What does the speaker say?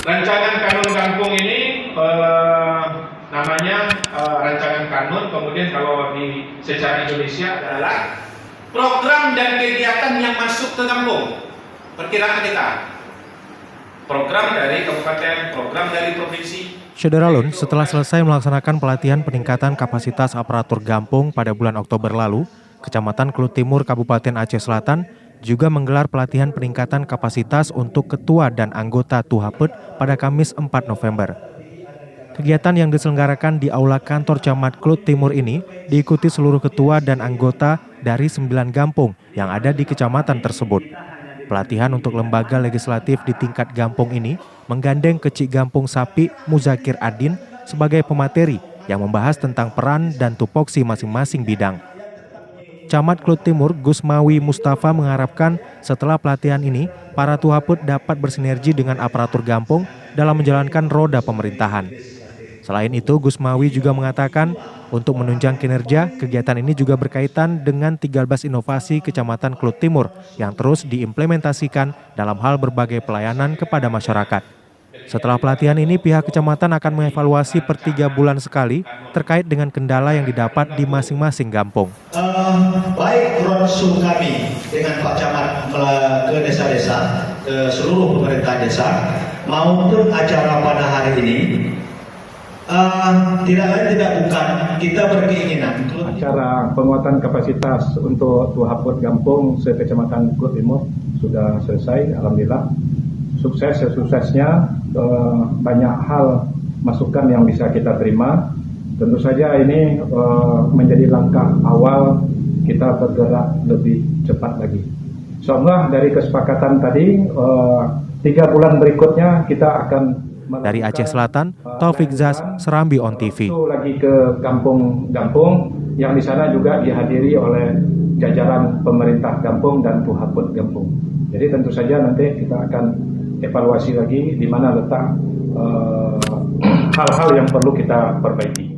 Rancangan kanun kampung ini namanya rancangan kanun, kemudian kalau di secara Indonesia adalah program dan kegiatan yang masuk ke kampung. Perkiraan kita, program dari kabupaten, program dari provinsi. Syederalun, setelah selesai melaksanakan pelatihan peningkatan kapasitas aparatur Gampung pada bulan Oktober lalu, Kecamatan Klut Timur Kabupaten Aceh Selatan juga menggelar pelatihan peningkatan kapasitas untuk ketua dan anggota Tuhapet pada Kamis 4 November. Kegiatan yang diselenggarakan di Aula Kantor Camat Klut Timur ini diikuti seluruh ketua dan anggota dari 9 Gampung yang ada di kecamatan tersebut. Pelatihan untuk lembaga legislatif di tingkat Gampung ini menggandeng Kecik Gampung Sapi Muzakir Adin sebagai pemateri yang membahas tentang peran dan tupoksi masing-masing bidang. Camat Klut Timur Gusmawi Mustafa mengharapkan setelah pelatihan ini, para Tuhaput dapat bersinergi dengan aparatur Gampung dalam menjalankan roda pemerintahan. Selain itu, Gusmawi juga mengatakan untuk menunjang kinerja, kegiatan ini juga berkaitan dengan 13 inovasi Kecamatan Klut Timur yang terus diimplementasikan dalam hal berbagai pelayanan kepada masyarakat. Setelah pelatihan ini, pihak kecamatan akan mengevaluasi per 3 bulan sekali terkait dengan kendala yang didapat di masing-masing Gampung. Baik roadshow kami dengan Pak Camat ke desa-desa, ke seluruh pemerintah desa, maupun acara pada hari ini, tidak lain tidak bukan kita berkeinginan. Acara penguatan kapasitas untuk Tuhaput Gampung se-Kecamatan Klut Timur sudah selesai, alhamdulillah. Sukses sesuksesnya, banyak hal masukan yang bisa kita terima. Tentu saja ini menjadi langkah awal kita bergerak lebih cepat lagi. Insyaallah dari kesepakatan tadi, 3 bulan berikutnya kita akan dari Aceh Selatan, Taufik Zaz, Serambi On TV. Lagi ke kampung-kampung yang di sana juga dihadiri oleh jajaran pemerintah Gampung dan Tuhaput Gampung. Jadi tentu saja nanti kita akan evaluasi lagi di mana letak hal-hal yang perlu kita perbaiki.